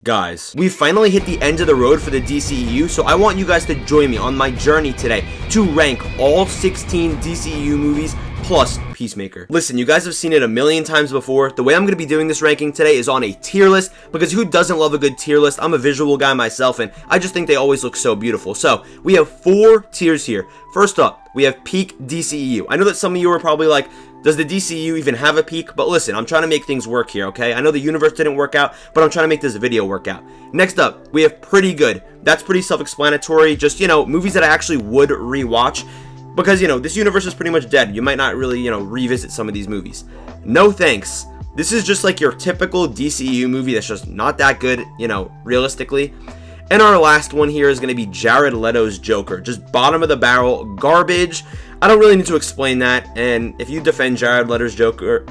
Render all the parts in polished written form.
Guys, we finally hit the end of the road for the DCEU, so I want you guys to join me on my journey today to rank all 16 DCEU movies plus Peacemaker. Listen, you guys have seen it a million times before. The way I'm going to be doing this ranking today is on a tier list, because who doesn't love a good tier list? I'm a visual guy myself, and I just think they always look so beautiful. So, we have 4 tiers here. First up, we have peak DCEU. I know that some of you are probably like, does the DCEU even have a peak? But listen, I'm trying to make things work here, okay? I know the universe didn't work out, but I'm trying to make this video work out. Next up, we have pretty good. That's pretty self-explanatory. Just, movies that I actually would rewatch. Because, this universe is pretty much dead. You might not really, revisit some of these movies. No thanks. This is just like your typical DCEU movie that's just not that good, realistically. And our last one here is going to be Jared Leto's Joker. Just bottom of the barrel garbage. I don't really need to explain that. And if you defend Jared Leto's Joker,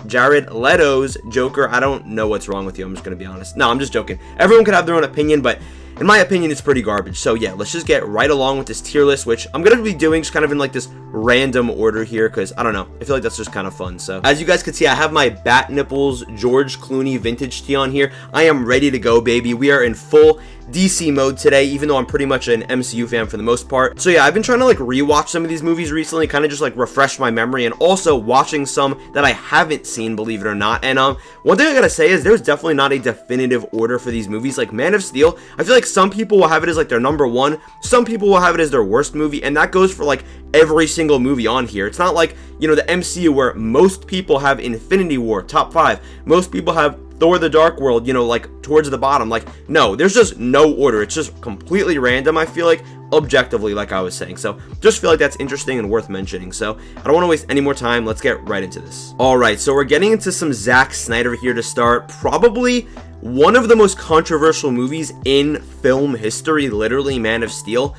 I don't know what's wrong with you. I'm just going to be honest. No, I'm just joking. Everyone could have their own opinion, but in my opinion, it's pretty garbage. So yeah, let's just get right along with this tier list, which I'm going to be doing just kind of in like this random order here, because I don't know, I feel like that's just kind of fun. So as you guys can see, I have my Bat Nipples George Clooney vintage tee on here. I am ready to go, baby. We are in full DC mode today, even though I'm pretty much an MCU fan for the most part. So yeah, I've been trying to like rewatch some of these movies recently, kind of just like refresh my memory, and also watching some that I haven't seen, believe it or not. And one thing I gotta say is there's definitely not a definitive order for these movies. Like Man of Steel, I feel like some people will have it as like their number 1, some people will have it as their worst movie, and that goes for like every single movie on here. It's not like, the MCU where most people have Infinity War top 5, most people have Thor the Dark World, like towards the bottom. Like, no, there's just no order. It's just completely random, I feel like, objectively, like I was saying. So just feel like that's interesting and worth mentioning. So I don't want to waste any more time. Let's get right into this. All right, so we're getting into some Zack Snyder here to start. Probably one of the most controversial movies in film history, literally, Man of Steel.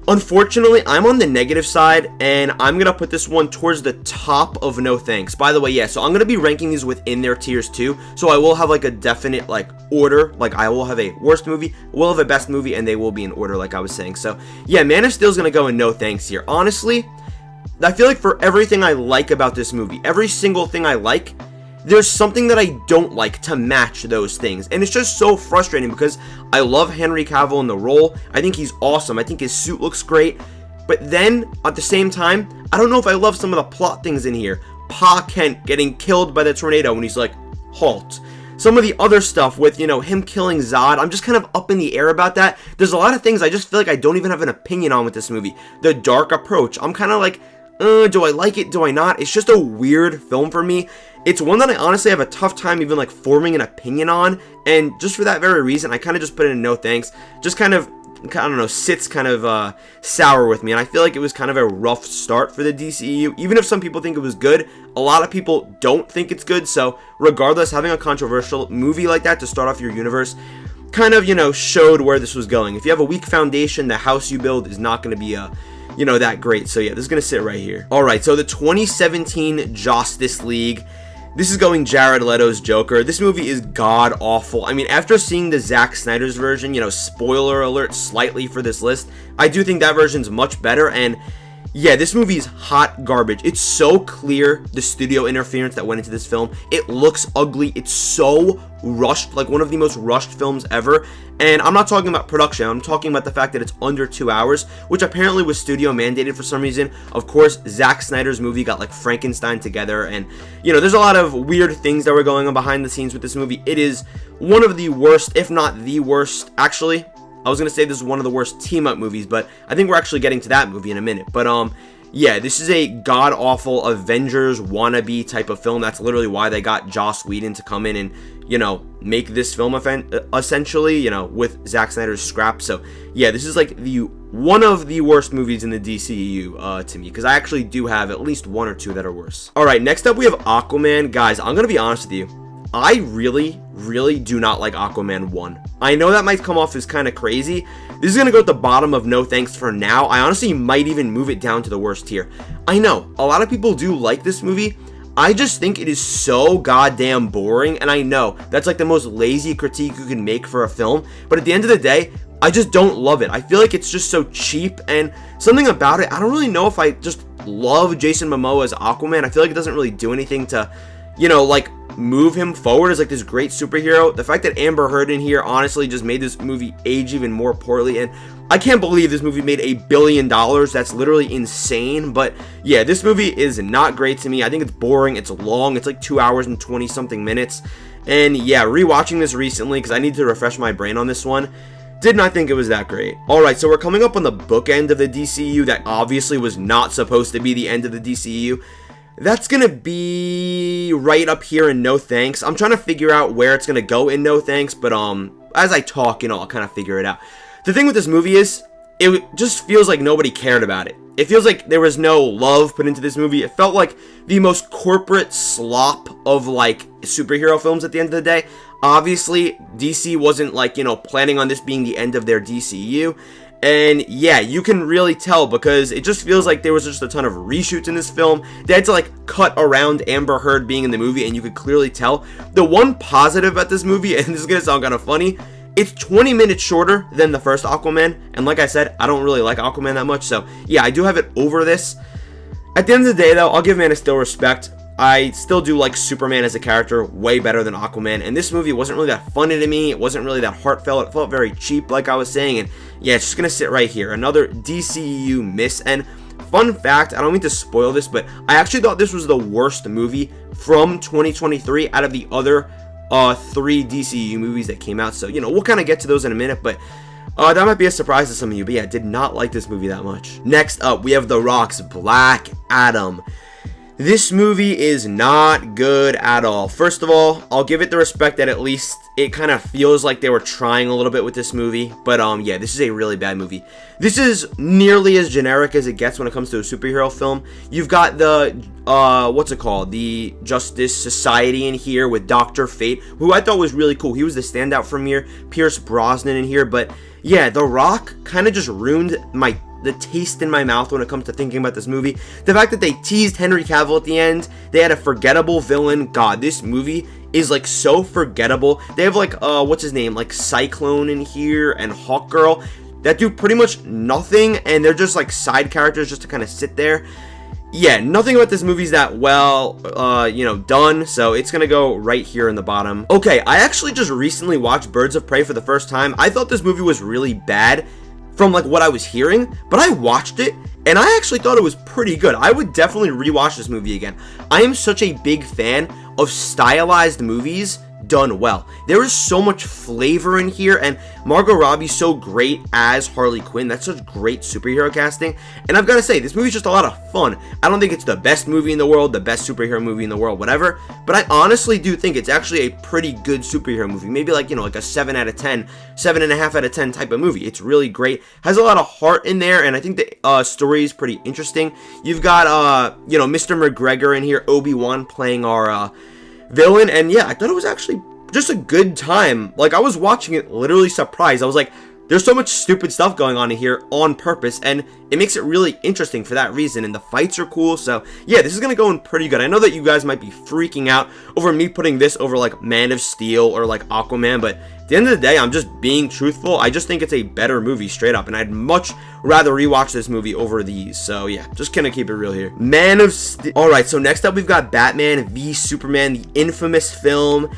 Unfortunately, I'm on the negative side, and I'm going to put this one towards the top of no thanks. By the way, yeah, so I'm going to be ranking these within their tiers too, so I will have like a definite like order. Like I will have a worst movie, we'll have a best movie, and they will be in order like I was saying. So yeah, Man of Steel is going to go in no thanks here. Honestly, I feel like for everything I like about this movie, every single thing I like, there's something that I don't like to match those things. And it's just so frustrating because I love Henry Cavill in the role. I think he's awesome. I think his suit looks great. But then, at the same time, I don't know if I love some of the plot things in here. Pa Kent getting killed by the tornado when he's like, halt. Some of the other stuff with, him killing Zod, I'm just kind of up in the air about that. There's a lot of things I just feel like I don't even have an opinion on with this movie. The dark approach, I'm kind of like, do I like it? Do I not? It's just a weird film for me. It's one that I honestly have a tough time even like forming an opinion on, and just for that very reason, I kind of just put it in no thanks. Just kind of, I don't know, sits kind of sour with me, and I feel like it was kind of a rough start for the DCEU. Even if some people think it was good, a lot of people don't think it's good, so regardless, having a controversial movie like that to start off your universe kind of, showed where this was going. If you have a weak foundation, the house you build is not going to be that great. So yeah, this is going to sit right here. All right, so the 2017 Justice League. This is going Jared Leto's Joker. This movie is god-awful. I mean, after seeing the Zack Snyder's version, spoiler alert slightly for this list, I do think that version's much better, and yeah, this movie is hot garbage. It's so clear, the studio interference that went into this film. It looks ugly. It's so rushed, like one of the most rushed films ever. And I'm not talking about production. I'm talking about the fact that it's under 2 hours, which apparently was studio mandated for some reason. Of course, Zack Snyder's movie got like Frankenstein together, and there's a lot of weird things that were going on behind the scenes with this movie. It is one of the worst, if not the worst, actually. I was going to say this is one of the worst team-up movies, but I think we're actually getting to that movie in a minute. But, yeah, this is a god-awful Avengers wannabe type of film. That's literally why they got Joss Whedon to come in and, make this film essentially, with Zack Snyder's scrap. So, yeah, this is like one of the worst movies in the DCEU to me, because I actually do have at least 1 or 2 that are worse. All right, next up we have Aquaman. Guys, I'm going to be honest with you. I really do not like Aquaman 1. I know that might come off as kind of crazy. This is going to go at the bottom of no thanks for now. I honestly might even move it down to the worst tier. I know, a lot of people do like this movie. I just think it is so goddamn boring, and I know that's like the most lazy critique you can make for a film, but at the end of the day, I just don't love it. I feel like it's just so cheap, and something about it, I don't really know if I just love Jason Momoa as Aquaman. I feel like it doesn't really do anything to, like move him forward as like this great superhero. The fact that Amber Heard in here honestly just made this movie age even more poorly, and I can't believe this movie made $1 billion. That's literally insane. But yeah, this movie is not great to me. I think it's boring, it's long, it's like 2 hours and 20 something minutes. And yeah, rewatching this recently because I need to refresh my brain on this one, did not think it was that great. Alright, so we're coming up on the bookend of the DCEU that obviously was not supposed to be the end of the DCEU. That's gonna be right up here in No Thanks. I'm trying to figure out where it's gonna go in No Thanks, but as I talk, I'll kind of figure it out. The thing with this movie is, it just feels like nobody cared about it. It feels like there was no love put into this movie. It felt like the most corporate slop of like superhero films at the end of the day. Obviously, DC wasn't like, planning on this being the end of their DCEU. And yeah, you can really tell because it just feels like there was just a ton of reshoots in this film. They had to like cut around Amber Heard being in the movie, and you could clearly tell. The one positive about this movie, and this is gonna sound kind of funny, it's 20 minutes shorter than the first Aquaman. And like I said, I don't really like Aquaman that much, so yeah, I do have it over this. At the end of the day though, I'll give Man of Steel respect. I still do like Superman as a character way better than Aquaman, and this movie wasn't really that funny to me. It wasn't really that heartfelt. It felt very cheap, like I was saying, and yeah, it's just gonna sit right here. Another DCEU miss. And fun fact, I don't mean to spoil this, but I actually thought this was the worst movie from 2023 out of the other 3 DCEU movies that came out. So, we'll kind of get to those in a minute, but that might be a surprise to some of you. But yeah, I did not like this movie that much. Next up, we have The Rock's Black Adam. This movie is not good at all. First of all, I'll give it the respect that at least it kind of feels like they were trying a little bit with this movie. But yeah, this is a really bad movie. This is nearly as generic as it gets when it comes to a superhero film. You've got the, what's it called? The Justice Society in here with Dr. Fate, who I thought was really cool. He was the standout from here. Pierce Brosnan in here. But yeah, The Rock kind of just ruined the taste in my mouth when it comes to thinking about this movie. The fact that they teased Henry Cavill at the end, they had a forgettable villain. God, this movie is like so forgettable. They have like, what's his name? Like Cyclone in here and Hawkgirl that do pretty much nothing, and they're just like side characters just to kind of sit there. Yeah, nothing about this movie's that well, done, so it's gonna go right here in the bottom. Okay, I actually just recently watched Birds of Prey for the first time. I thought this movie was really bad from like what I was hearing, but I watched it and I actually thought it was pretty good. I would definitely rewatch this movie again. I am such a big fan of stylized movies done well. There is so much flavor in here, and Margot Robbie's so great as Harley Quinn. That's such great superhero casting, and I've got to say, this movie's just a lot of fun. I don't think it's the best movie in the world, the best superhero movie in the world, whatever, but I honestly do think it's actually a pretty good superhero movie. Maybe like, like a 7 out of 10, 7.5 out of 10 type of movie. It's really great, has a lot of heart in there, and I think the story is pretty interesting. You've got, Mr. McGregor in here, Obi-Wan playing our, villain, and yeah, I thought it was actually just a good time. Like, I was watching it literally surprised. I was like, there's so much stupid stuff going on in here on purpose, and it makes it really interesting for that reason, and the fights are cool. So yeah, this is gonna go in pretty good. I know that you guys might be freaking out over me putting this over like Man of Steel or like Aquaman, but at the end of the day, I'm just being truthful. I just think it's a better movie straight up, and I'd much rather rewatch this movie over these. So yeah, just gonna keep it real here. Man of Steel. Alright, so next up we've got Batman v Superman, the infamous film.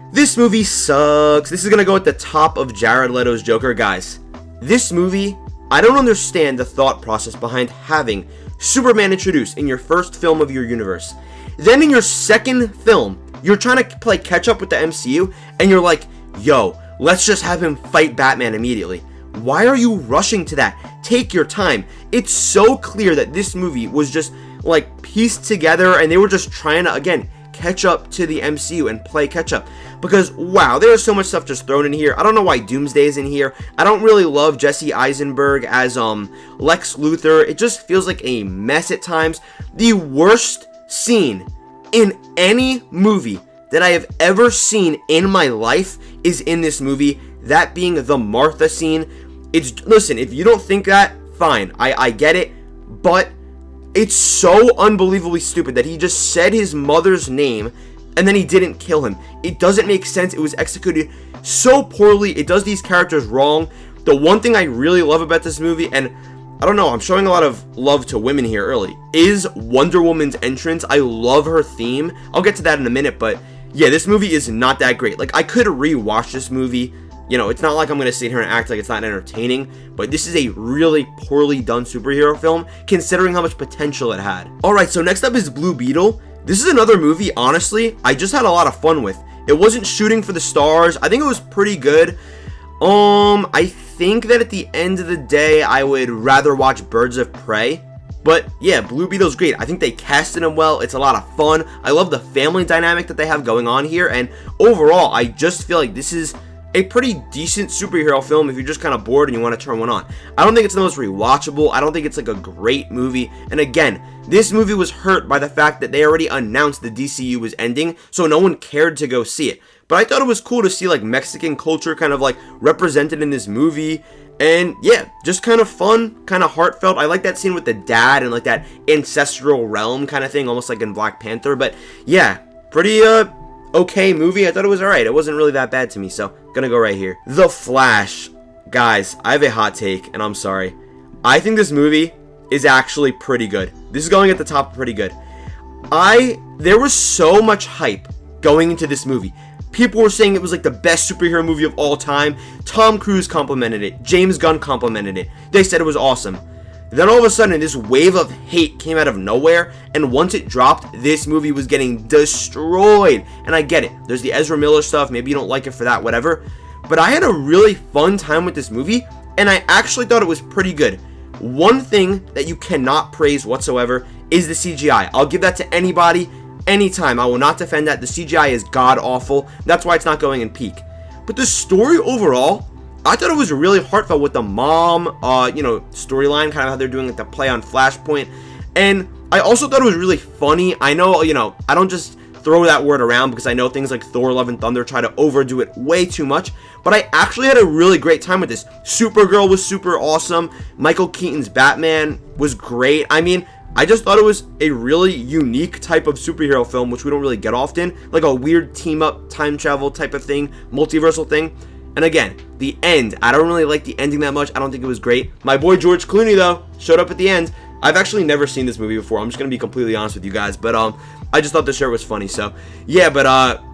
This movie sucks. This is gonna go at the top of Jared Leto's Joker. Guys, this movie, I don't understand the thought process behind having Superman introduced in your first film of your universe. Then in your second film, you're trying to play catch up with the MCU, and you're like, yo, let's just have him fight Batman immediately. Why are you rushing to that? Take your time. It's so clear that this movie was just like pieced together, and they were just trying to, again, catch up to the MCU and play catch up, because wow, there is so much stuff just thrown in here. I don't know why Doomsday's in here. I don't really love Jesse Eisenberg as Lex Luthor. It just feels like a mess at times. The worst scene in any movie that I have ever seen in my life is in this movie, that being the Martha scene. Listen, if you don't think that, fine, I get it, but it's so unbelievably stupid that he just said his mother's name and then he didn't kill him. It doesn't make sense. It was executed so poorly. It does these characters wrong. The one thing I really love about this movie, and I don't know, I'm showing a lot of love to women here early, is Wonder Woman's entrance. I love her theme. I'll get to that in a minute, but yeah, this movie is not that great. Like, I could rewatch this movie. You know, it's not like I'm going to sit here and act like it's not entertaining, but this is a really poorly done superhero film, considering how much potential it had. Alright, so next up is Blue Beetle. This is another movie, honestly, I just had a lot of fun with. It wasn't shooting for the stars. I think it was pretty good. I think that at the end of the day, I would rather watch Birds of Prey. But yeah, Blue Beetle's great. I think they casted him well. It's a lot of fun. I love the family dynamic that they have going on here. And overall, I just feel like this is a pretty decent superhero film if you're just kind of bored and you want to turn one on. I don't think it's the most rewatchable. I don't think it's like a great movie. And again, this movie was hurt by the fact that they already announced the DCEU was ending, so no one cared to go see it. But I thought it was cool to see like Mexican culture kind of like represented in this movie. And yeah, just kind of fun, kind of heartfelt. I like that scene with the dad and like that ancestral realm kind of thing, almost like in Black Panther. But yeah, pretty okay movie. I thought it was alright. It wasn't really that bad to me, so gonna go right here. The Flash. Guys, I have a hot take, and I'm sorry. I think this movie is actually pretty good. This is going at the top pretty good. There was so much hype going into this movie. People were saying it was like the best superhero movie of all time. Tom Cruise complimented it. James Gunn complimented it. They said it was awesome. Then all of a sudden, this wave of hate came out of nowhere, and once it dropped, this movie was getting destroyed. And I get it. There's the Ezra Miller stuff. Maybe you don't like it for that, whatever. But I had a really fun time with this movie, and I actually thought it was pretty good. One thing that you cannot praise whatsoever is the CGI. I'll give that to anybody, anytime. I will not defend that. The CGI is god-awful. That's why it's not going in peak. But the story overall, I thought it was really heartfelt with the mom, storyline, kind of how they're doing like the play on Flashpoint. And I also thought it was really funny. I know, I don't just throw that word around because I know things like Thor, Love and Thunder try to overdo it way too much. But I actually had a really great time with this. Supergirl was super awesome. Michael Keaton's Batman was great. I mean, I just thought it was a really unique type of superhero film, which we don't really get often. Like a weird team-up, time travel type of thing, multiversal thing. And again, the end. I don't really like the ending that much. I don't think it was great. My boy George Clooney, though, showed up at the end. I've actually never seen this movie before. I'm just going to be completely honest with you guys. But I just thought the shirt was funny. So, yeah. But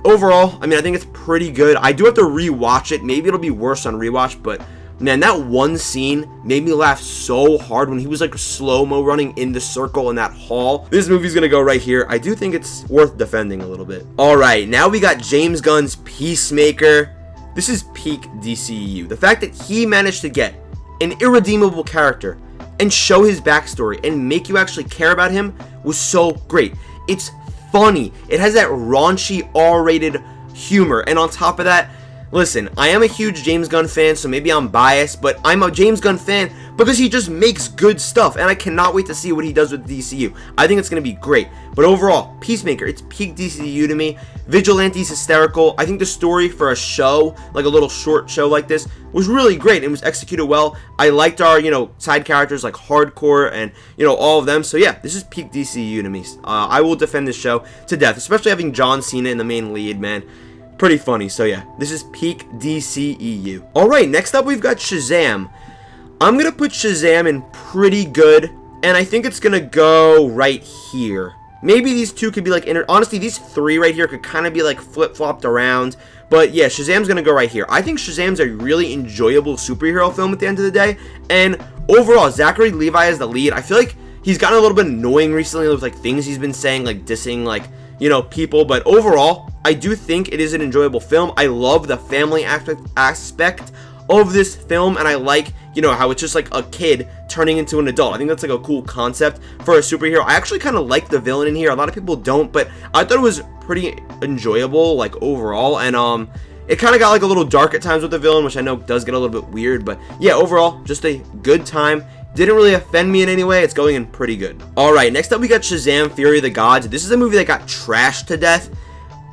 overall, I mean, I think it's pretty good. I do have to rewatch it. Maybe it'll be worse on rewatch. But, man, that one scene made me laugh so hard when he was, like, slow-mo running in the circle in that hall. This movie's going to go right here. I do think it's worth defending a little bit. All right. Now we got James Gunn's Peacemaker. This is peak DCEU. The fact that he managed to get an irredeemable character and show his backstory and make you actually care about him was so great. It's funny. It has that raunchy R-rated humor. And on top of that, listen, I am a huge James Gunn fan, so maybe I'm biased, but I'm a James Gunn fan because he just makes good stuff, and I cannot wait to see what he does with DCU. I think it's going to be great. But overall, Peacemaker, it's peak DCU to me. Vigilante's hysterical. I think the story for a show, like a little short show like this, was really great and was executed well. I liked our, side characters like Hardcore and, all of them. So yeah, this is peak DCU to me. I will defend this show to death, especially having John Cena in the main lead, man. Pretty funny. So yeah, this is peak DCEU. Alright, next up we've got Shazam. I'm going to put Shazam in pretty good, and I think it's going to go right here. Maybe these two could be like, honestly, these three right here could kind of be like flip-flopped around. But yeah, Shazam's going to go right here. I think Shazam's a really enjoyable superhero film at the end of the day. And overall, Zachary Levi as the lead, I feel like he's gotten a little bit annoying recently with like things he's been saying, like dissing like, people. But overall, I do think it is an enjoyable film. I love the family aspect of this film, and I like, how it's just like a kid turning into an adult. I think that's like a cool concept for a superhero. I actually kind of like the villain in here. A lot of people don't, but I thought it was pretty enjoyable, like overall, and it kind of got like a little dark at times with the villain, which I know does get a little bit weird, but yeah, overall, just a good time. Didn't really offend me in any way. It's going in pretty good. Alright, next up we got Shazam! Fury of the Gods. This is a movie that got trashed to death.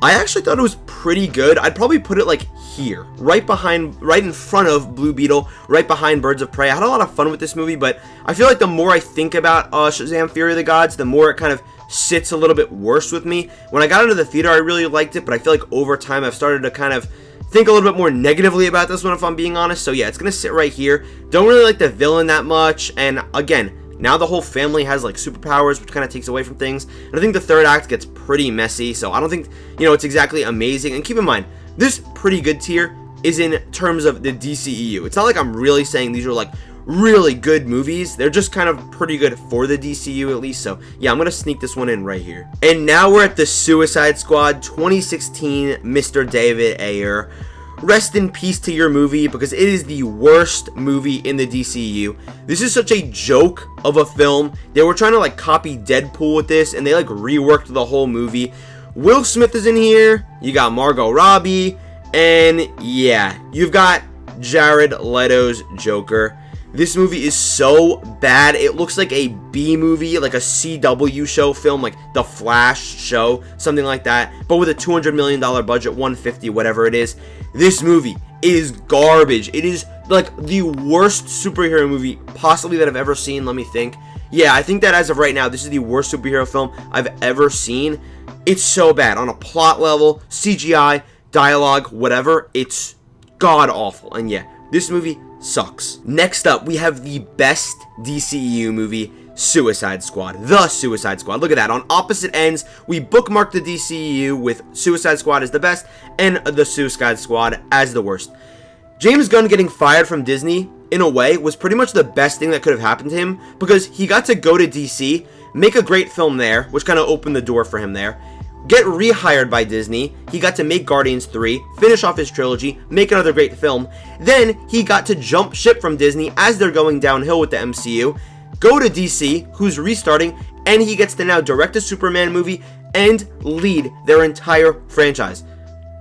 I actually thought it was pretty good. I'd probably put it like here, right in front of Blue Beetle, right behind Birds of Prey. I had a lot of fun with this movie, but I feel like the more I think about Shazam! Fury of the Gods, the more it kind of sits a little bit worse with me. When I got into the theater, I really liked it, but I feel like over time I've started to kind of think a little bit more negatively about this one, if I'm being honest. So yeah, it's gonna sit right here. Don't really like the villain that much, and again, now the whole family has like superpowers, which kind of takes away from things. And I think the third act gets pretty messy, so I don't think, you know, it's exactly amazing. And keep in mind, this pretty good tier is in terms of the DCEU. It's not like I'm really saying these are like really good movies. They're just kind of pretty good for the DCU at least. So yeah, I'm gonna sneak this one in right here. And now we're at the Suicide Squad 2016, Mr. David Ayer. Rest in peace to your movie, because it is the worst movie in the DCU. This is such a joke of a film. They were trying to like copy Deadpool with this, and they like reworked the whole movie. Will Smith is in here. You got Margot Robbie, and yeah, you've got Jared Leto's Joker. This movie is so bad. It looks like a B movie, like a CW show film, like The Flash show, something like that, but with a $200 million budget, 150, whatever it is. This movie is garbage. It is like the worst superhero movie possibly that I've ever seen. Let me think. Yeah, I think that as of right now, this is the worst superhero film I've ever seen. It's so bad on a plot level, CGI, dialogue, whatever. It's god awful. And yeah, this movie sucks. Next up, we have the best DCEU movie, Suicide Squad. The Suicide Squad. Look at that. On opposite ends, we bookmarked the DCEU with Suicide Squad as the best and the Suicide Squad as the worst. James Gunn getting fired from Disney, in a way, was pretty much the best thing that could have happened to him, because he got to go to DC, make a great film there, which kind of opened the door for him there, get rehired by Disney, he got to make Guardians 3, finish off his trilogy, make another great film, then he got to jump ship from Disney as they're going downhill with the MCU, go to DC, who's restarting, and he gets to now direct a Superman movie and lead their entire franchise.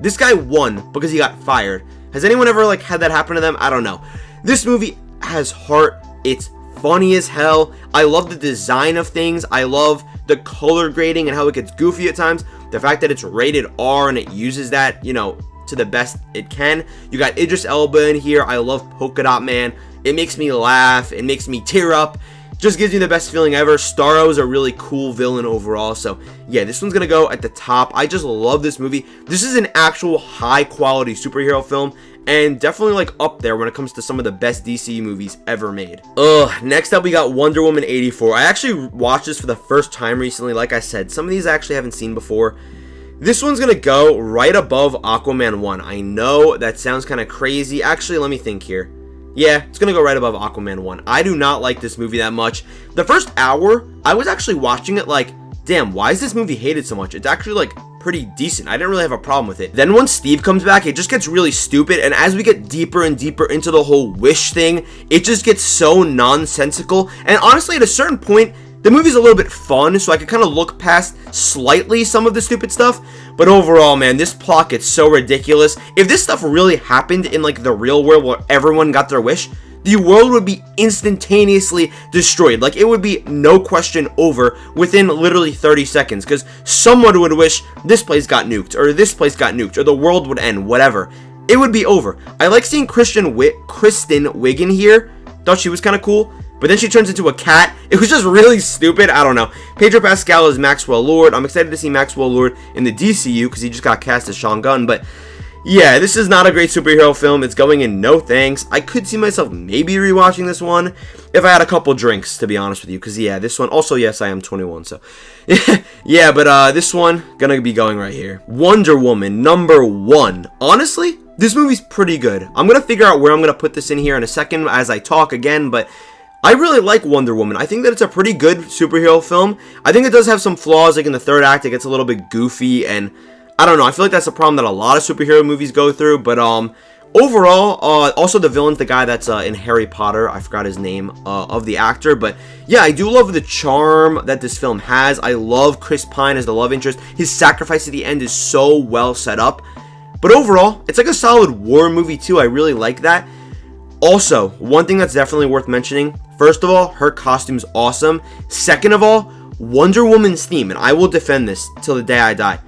This guy won because he got fired. Has anyone ever like had that happen to them? I don't know. This movie has heart. It's funny as hell. I love the design of things. I love the color grading and how it gets goofy at times. The fact that it's rated R and it uses that, you know, to the best it can. You got Idris Elba in here. I love Polka Dot Man. It makes me laugh. It makes me tear up. Just gives me the best feeling ever. Starro is a really cool villain overall. So yeah, this one's gonna go at the top. I just love this movie. This is an actual high quality superhero film, and definitely like up there when it comes to some of the best DC movies ever made. Next up we got Wonder Woman 84. I actually watched this for the first time recently. Like I said, some of these I actually haven't seen before. This one's gonna go right above Aquaman 1. I know that sounds kind of crazy. Actually, let me think here. Yeah, it's gonna go right above Aquaman 1. I do not like this movie that much. The first hour, I was actually watching it like, damn, why is this movie hated so much? It's actually like pretty decent. I didn't really have a problem with it. Then once Steve comes back, it just gets really stupid, and as we get deeper and deeper into the whole Wish thing, it just gets so nonsensical. And honestly, at a certain point, the movie's a little bit fun, so I could kind of look past slightly some of the stupid stuff. But overall, man, this plot gets so ridiculous. If this stuff really happened in like the real world where everyone got their wish, the world would be instantaneously destroyed. Like, it would be no question over within literally 30 seconds, because someone would wish this place got nuked, or this place got nuked, or the world would end, whatever. It would be over. I like seeing Kristen Wiig in here. Thought she was kind of cool. But then she turns into a cat. It was just really stupid. I don't know. Pedro Pascal is Maxwell Lord. I'm excited to see Maxwell Lord in the DCU because he just got cast as Sean Gunn. But yeah, this is not a great superhero film. It's going in no thanks. I could see myself maybe rewatching this one if I had a couple drinks, to be honest with you. Because yeah, this one. Also, yes, I am 21. So yeah, but this one gonna be going right here. Wonder Woman #1. Honestly, this movie's pretty good. I'm gonna figure out where I'm gonna put this in here in a second as I talk again, but I really like Wonder Woman. I think that it's a pretty good superhero film. I think it does have some flaws, like in the third act, it gets a little bit goofy, and I don't know, I feel like that's a problem that a lot of superhero movies go through, but overall, also the villain's the guy that's in Harry Potter, I forgot his name, of the actor, but yeah, I do love the charm that this film has. I love Chris Pine as the love interest. His sacrifice at the end is so well set up, but overall, it's like a solid war movie too. I really like that. Also, one thing that's definitely worth mentioning, first of all, her costume's awesome. Second of all, Wonder Woman's theme, and I will defend this till the day I die,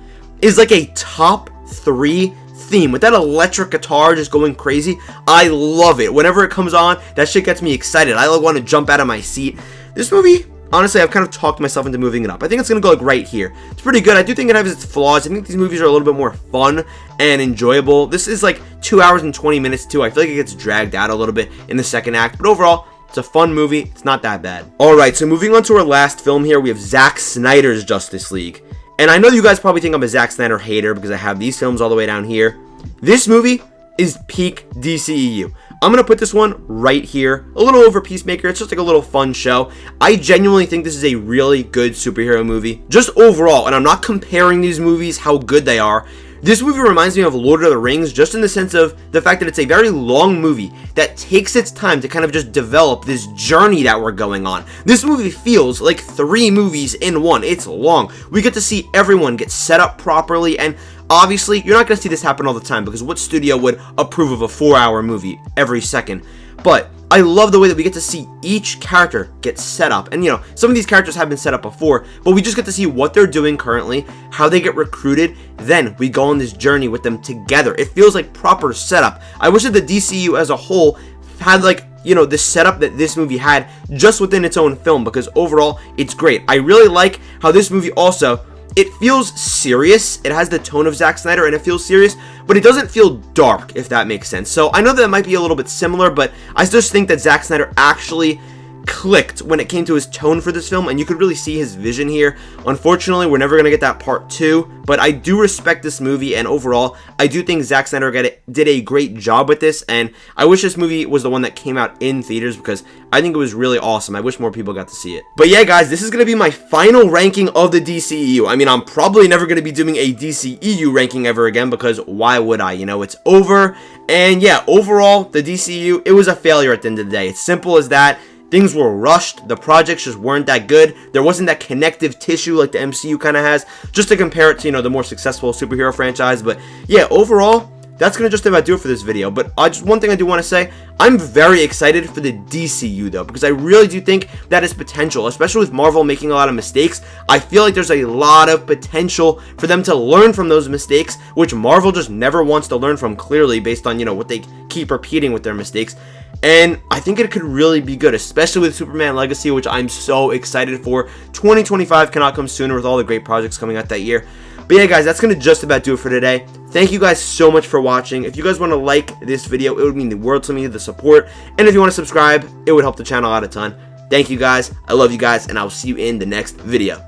is like a top 3 theme with that electric guitar just going crazy. I love it. Whenever it comes on, that shit gets me excited. I want to jump out of my seat. This movie, honestly, I've kind of talked myself into moving it up. I think it's going to go like right here. It's pretty good. I do think it has its flaws. I think these movies are a little bit more fun and enjoyable. This is like 2 hours and 20 minutes too. I feel like it gets dragged out a little bit in the second act, but overall, it's a fun movie. It's not that bad. Alright, so moving on to our last film here, we have Zack Snyder's Justice League. And I know you guys probably think I'm a Zack Snyder hater because I have these films all the way down here. This movie is peak DCEU. I'm going to put this one right here. A little over Peacemaker. It's just like a little fun show. I genuinely think this is a really good superhero movie. Just overall, and I'm not comparing these movies, how good they are. This movie reminds me of Lord of the Rings, just in the sense of the fact that it's a very long movie that takes its time to kind of just develop this journey that we're going on. This movie feels like 3 movies in one. It's long. We get to see everyone get set up properly, and obviously, you're not going to see this happen all the time, because what studio would approve of a 4-hour movie every second? But I love the way that we get to see each character get set up. And, you know, some of these characters have been set up before, but we just get to see what they're doing currently, how they get recruited. Then we go on this journey with them together. It feels like proper setup. I wish that the DCU as a whole had, like, you know, the setup that this movie had just within its own film, because overall, it's great. I really like how this movie also, it feels serious. It has the tone of Zack Snyder, and it feels serious, but it doesn't feel dark, if that makes sense. So I know that it might be a little bit similar, but I just think that Zack Snyder actually clicked when it came to his tone for this film, and you could really see his vision here. Unfortunately, we're never going to get that part 2, but I do respect this movie, and overall, I do think Zack Snyder did a great job with this, and I wish this movie was the one that came out in theaters, because I think it was really awesome. I wish more people got to see it. But yeah, guys, this is going to be my final ranking of the DCEU. I mean, I'm probably never going to be doing a DCEU ranking ever again, because why would I? You know, it's over, and yeah, overall, the DCEU, it was a failure at the end of the day. It's simple as that. Things were rushed. The projects just weren't that good. There wasn't that connective tissue like the MCU kind of has, just to compare it to, you know, the more successful superhero franchise. But yeah, overall, that's going to just about do it for this video. But just one thing I do want to say, I'm very excited for the DCU though, because I really do think that is potential, especially with Marvel making a lot of mistakes. I feel like there's a lot of potential for them to learn from those mistakes, which Marvel just never wants to learn from, clearly, based on, you know, what they keep repeating with their mistakes. And I think it could really be good, especially with Superman Legacy, which I'm so excited for. 2025 cannot come sooner with all the great projects coming out that year. But yeah, guys, that's going to just about do it for today. Thank you guys so much for watching. If you guys want to like this video, it would mean the world to me, the support. And if you want to subscribe, it would help the channel out a ton. Thank you guys. I love you guys, and I will see you in the next video.